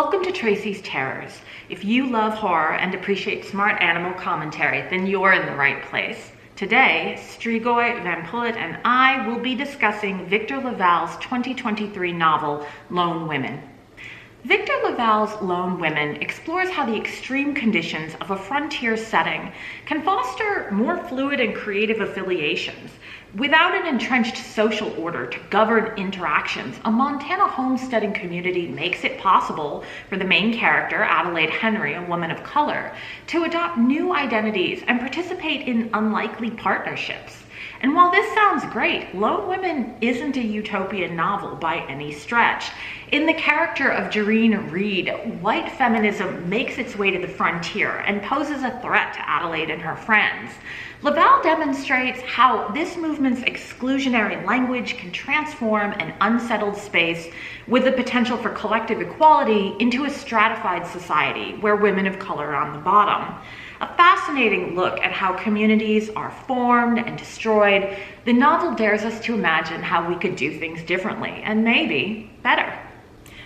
Welcome to Tracy's Terrors. If you love horror and appreciate smart animal commentary, then you're in the right place. Today, Strigoi, VamPullet, and I will be discussing Victor LaValle's 2023 novel, Lone Women. Victor LaValle's Lone Women explores how the extreme conditions of a frontier setting can foster more fluid and creative affiliations. Without an entrenched social order to govern interactions, a Montana homesteading community makes it possible for the main character, Adelaide Henry, a woman of color, to adopt new identities and participate in unlikely partnerships. And while this sounds great, Lone Women isn't a utopian novel by any stretch. In the character of Jareen Reed, white feminism makes its way to the frontier and poses a threat to Adelaide and her friends. LaValle demonstrates how this movement's exclusionary language can transform an unsettled space with the potential for collective equality into a stratified society where women of color are on the bottom. A fascinating look at how communities are formed and destroyed, the novel dares us to imagine how we could do things differently and maybe better.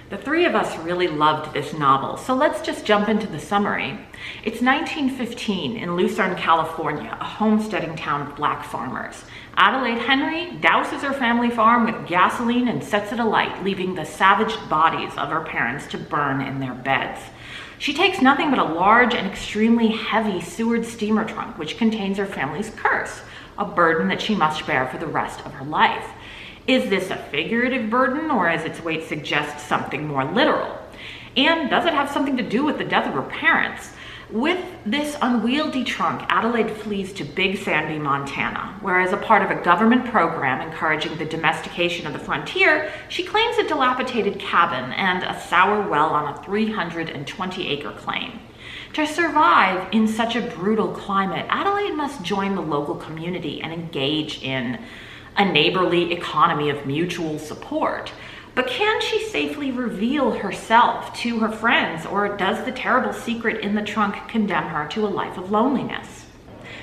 The three of us really loved this novel, so let's just jump into the summary. It's 1915 in Lucerne, California, a homesteading town of black farmers. Adelaide Henry douses her family farm with gasoline and sets it alight, leaving the savaged bodies of her parents to burn in their beds. She takes nothing but a large and extremely heavy Seward steamer trunk, which contains her family's curse, a burden that she must bear for the rest of her life. Is this a figurative burden, or as its weight suggests, something more literal? And does it have something to do with the death of her parents? With this unwieldy trunk, Adelaide flees to Big Sandy, Montana, where as a part of a government program encouraging the domestication of the frontier, she claims a dilapidated cabin and a sour well on a 320-acre claim. To survive in such a brutal climate, Adelaide must join the local community and engage in a neighborly economy of mutual support. But can she safely reveal herself to her friends, or does the terrible secret in the trunk condemn her to a life of loneliness?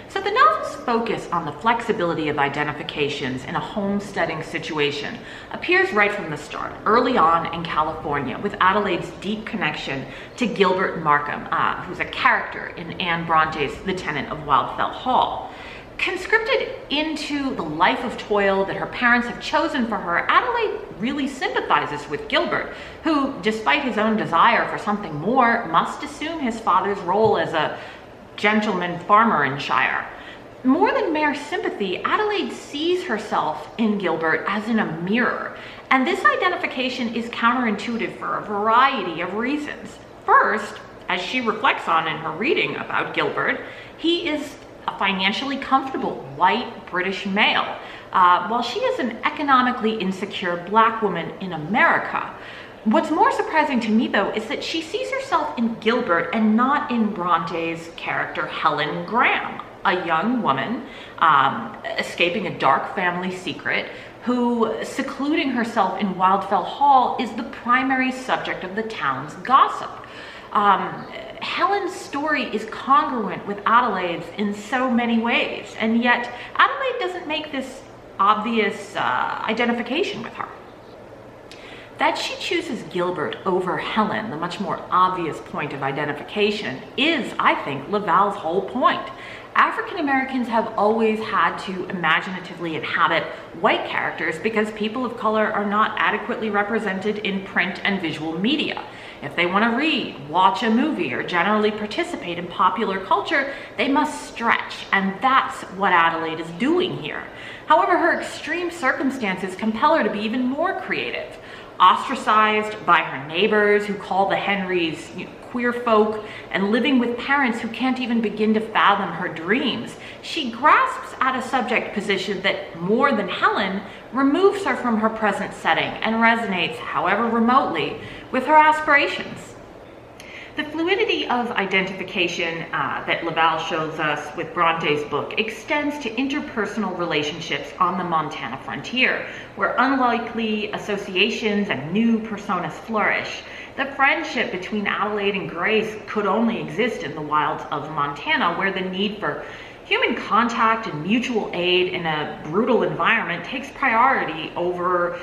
So the novel's focus on the flexibility of identifications in a homesteading situation appears right from the start, early on in California, with Adelaide's deep connection to Gilbert Markham, who's a character in Anne Bronte's The Tenant of Wildfell Hall. Conscripted into the life of toil that her parents have chosen for her, Adelaide really sympathizes with Gilbert, who, despite his own desire for something more, must assume his father's role as a gentleman farmer in Shire. More than mere sympathy, Adelaide sees herself in Gilbert as in a mirror, and this identification is counterintuitive for a variety of reasons. First, as she reflects on in her reading about Gilbert, he is a financially comfortable white British male, while she is an economically insecure black woman in America. What's more surprising to me, though, is that she sees herself in Gilbert and not in Bronte's character Helen Graham, a young woman escaping a dark family secret who, secluding herself in Wildfell Hall, is the primary subject of the town's gossip. Helen's story is congruent with Adelaide's in so many ways, and yet Adelaide doesn't make this obvious identification with her. That she chooses Gilbert over Helen, the much more obvious point of identification, is, I think, LaValle's whole point. African Americans have always had to imaginatively inhabit white characters because people of color are not adequately represented in print and visual media. If they want to read, watch a movie, or generally participate in popular culture, they must stretch, and that's what Adelaide is doing here. However, her extreme circumstances compel her to be even more creative. Ostracized by her neighbors who call the Henrys queer folk, and living with parents who can't even begin to fathom her dreams, she grasps at a subject position that, more than Helen, removes her from her present setting and resonates, however remotely, with her aspirations. The fluidity of identification that LaValle shows us with Bronte's book extends to interpersonal relationships on the Montana frontier, where unlikely associations and new personas flourish. The friendship between Adelaide and Grace could only exist in the wilds of Montana, where the need for Human contact and mutual aid in a brutal environment takes priority over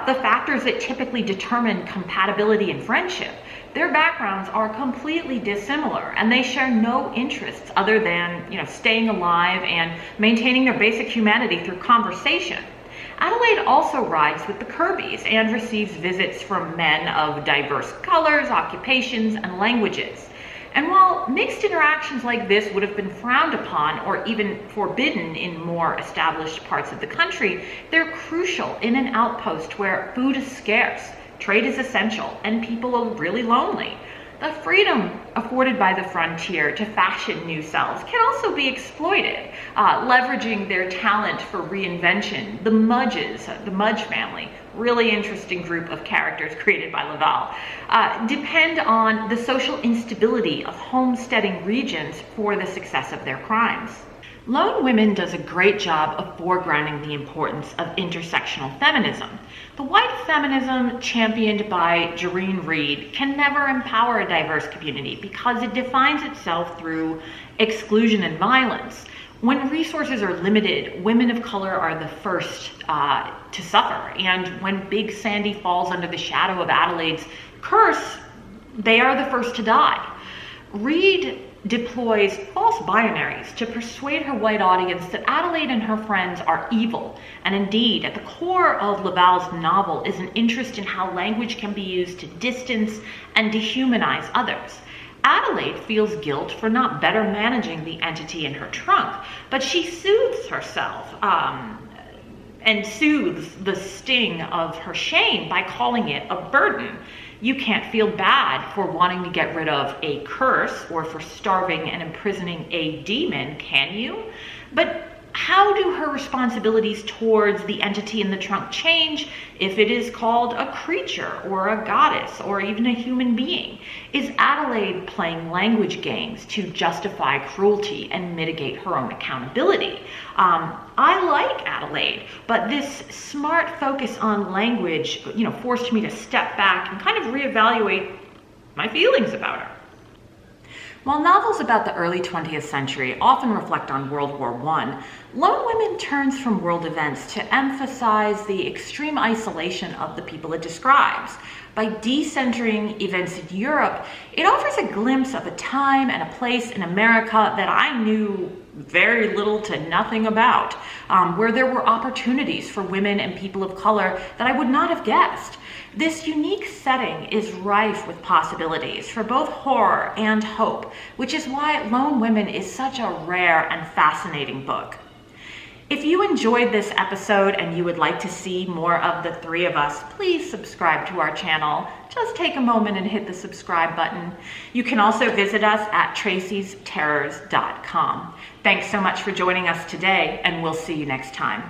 the factors that typically determine compatibility in friendship. Their backgrounds are completely dissimilar, and they share no interests other than, staying alive and maintaining their basic humanity through conversation. Adelaide also rides with the Kirbys and receives visits from men of diverse colors, occupations, and languages. And while mixed interactions like this would have been frowned upon or even forbidden in more established parts of the country, they're crucial in an outpost where food is scarce, trade is essential, and people are really lonely. The freedom afforded by the frontier to fashion new selves can also be exploited, leveraging their talent for reinvention. The Mudges, the Mudge family, really interesting group of characters created by LaValle, depend on the social instability of homesteading regions for the success of their crimes. Lone Women does a great job of foregrounding the importance of intersectional feminism. The white feminism championed by Jareen Reed can never empower a diverse community because it defines itself through exclusion and violence. When resources are limited, women of color are the first to suffer. And when Big Sandy falls under the shadow of Adelaide's curse, they are the first to die. Reed deploys false binaries to persuade her white audience that Adelaide and her friends are evil. And indeed, at the core of LaValle's novel is an interest in how language can be used to distance and dehumanize others. Adelaide feels guilt for not better managing the entity in her trunk, but she soothes herself and soothes the sting of her shame by calling it a burden. You can't feel bad for wanting to get rid of a curse or for starving and imprisoning a demon, can you? But how do her responsibilities towards the entity in the trunk change if it is called a creature or a goddess or even a human being? Is Adelaide playing language games to justify cruelty and mitigate her own accountability? I like Adelaide, but this smart focus on language, forced me to step back and kind of reevaluate my feelings about her. While novels about the early 20th century often reflect on World War I, Lone Women turns from world events to emphasize the extreme isolation of the people it describes. By decentering events in Europe, it offers a glimpse of a time and a place in America that I knew very little to nothing about, where there were opportunities for women and people of color that I would not have guessed. This unique setting is rife with possibilities for both horror and hope, which is why Lone Women is such a rare and fascinating book. If you enjoyed this episode and you would like to see more of the three of us, please subscribe to our channel. Just take a moment and hit the subscribe button. You can also visit us at tracysterrors.com. Thanks so much for joining us today, and we'll see you next time.